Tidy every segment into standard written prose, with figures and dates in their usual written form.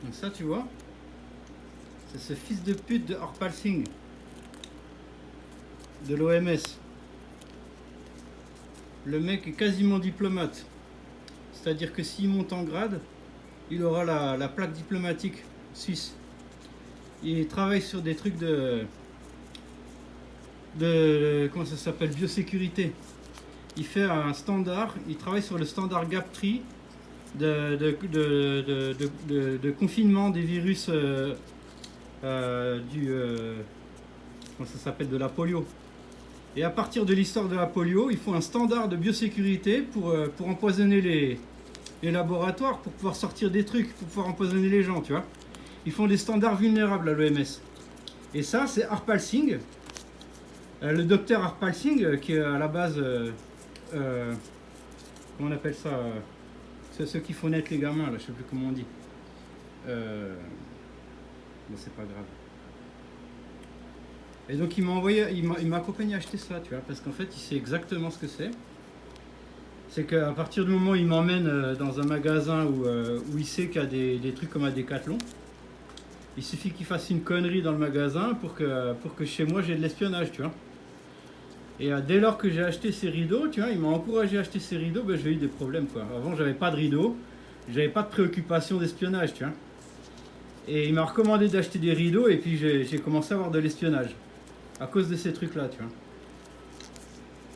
Donc ça, tu vois, c'est ce fils de pute de Harpal Singh, de l'OMS. Le mec est quasiment diplomate. C'est-à-dire que s'il monte en grade, il aura la plaque diplomatique suisse. Il travaille sur des trucs comment ça s'appelle, biosécurité. Il fait un standard, il travaille sur le standard GAP3 de confinement des virus comment ça s'appelle, de la polio. Et à partir de l'histoire de la polio, il faut un standard de biosécurité pour empoisonner les laboratoires, pour pouvoir sortir des trucs, pour pouvoir empoisonner les gens, tu vois. Ils font des standards vulnérables à l'OMS. Et ça, c'est Harpal Singh, le docteur Harpal Singh, qui est à la base, comment on appelle ça, c'est ceux qui font naître les gamins, là, je sais plus comment on dit. Mais c'est pas grave. Et donc il m'a envoyé, il m'a accompagné à acheter ça, tu vois, parce qu'en fait il sait exactement ce que c'est. C'est qu'à partir du moment où il m'emmène dans un magasin où il sait qu'il y a des trucs comme à Decathlon, il suffit qu'il fasse une connerie dans le magasin pour que chez moi j'ai de l'espionnage, tu vois. Et dès lors que j'ai acheté ces rideaux, tu vois, il m'a encouragé à acheter ces rideaux, ben, j'ai eu des problèmes, quoi. Avant j'avais pas de rideaux, j'avais pas de préoccupation d'espionnage, tu vois. Et il m'a recommandé d'acheter des rideaux et puis j'ai commencé à avoir de l'espionnage. À cause de ces trucs-là, tu vois.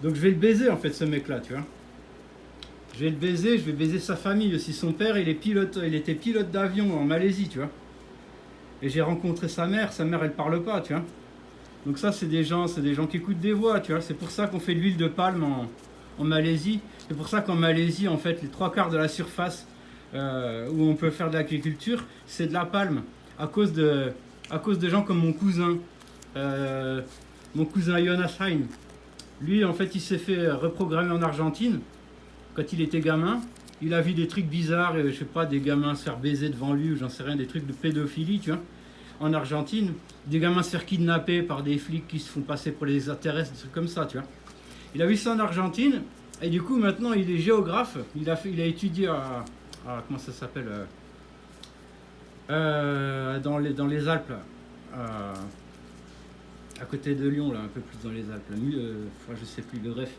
Donc je vais le baiser, en fait, ce mec-là, tu vois. Je vais le baiser, je vais baiser sa famille aussi. Son père, il était pilote d'avion en Malaisie, tu vois. Et j'ai rencontré sa mère, elle parle pas, tu vois. Donc ça, c'est des gens qui écoutent des voix, tu vois. C'est pour ça qu'on fait de l'huile de palme en Malaisie. C'est pour ça qu'en Malaisie, en fait, les 3/4 de la surface où on peut faire de l'agriculture, c'est de la palme. À cause de gens comme mon cousin Jonas Hein. Lui, en fait, il s'est fait reprogrammer en Argentine quand il était gamin. Il a vu des trucs bizarres, je sais pas, des gamins se faire baiser devant lui, ou j'en sais rien, des trucs de pédophilie, tu vois, en Argentine. Des gamins se faire kidnapper par des flics qui se font passer pour les extraterrestres, des trucs comme ça, tu vois. Il a vu ça en Argentine, et du coup, maintenant, il est géographe. Il a étudié comment ça s'appelle dans les Alpes, là. À côté de Lyon, là, un peu plus dans les Alpes, je sais plus, bref.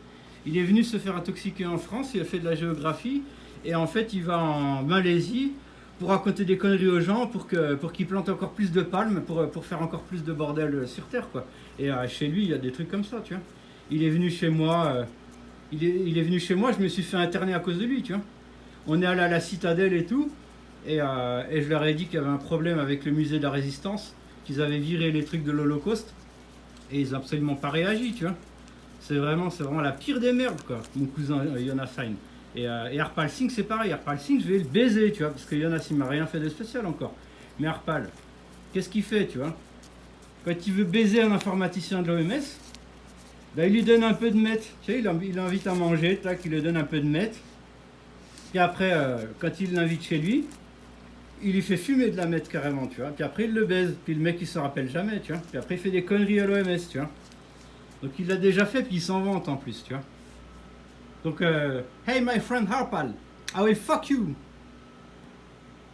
Il est venu se faire intoxiquer en France, il a fait de la géographie, et en fait il va en Malaisie pour raconter des conneries aux gens, pour qu'ils plantent encore plus de palmes, pour faire encore plus de bordel sur Terre, quoi. Et chez lui, il y a des trucs comme ça, tu vois. Il est venu chez moi, il est venu chez moi, je me suis fait interner à cause de lui, tu vois. On est allé à la citadelle et tout, et je leur ai dit qu'il y avait un problème avec le musée de la Résistance, qu'ils avaient viré les trucs de l'Holocauste. Et ils n'ont absolument pas réagi, tu vois. C'est vraiment la pire des merdes, quoi, mon cousin Jonas Hein. Et Harpal Singh, c'est pareil. Harpal Singh, je vais le baiser, tu vois, parce que Jonas, il m'a rien fait de spécial encore. Mais Harpal, qu'est-ce qu'il fait, tu vois? Quand il veut baiser un informaticien de l'OMS, ben, il lui donne un peu de meth. Tu sais, il l'invite à manger, tac, il lui donne un peu de meth. Puis après, quand il l'invite chez lui, il lui fait fumer de la meth carrément, tu vois. Puis après, il le baise. Puis le mec, il se rappelle jamais, tu vois. Puis après, il fait des conneries à l'OMS, tu vois. Donc il l'a déjà fait, puis il s'en vante en plus, tu vois. Donc, hey my friend Harpal, I will fuck you.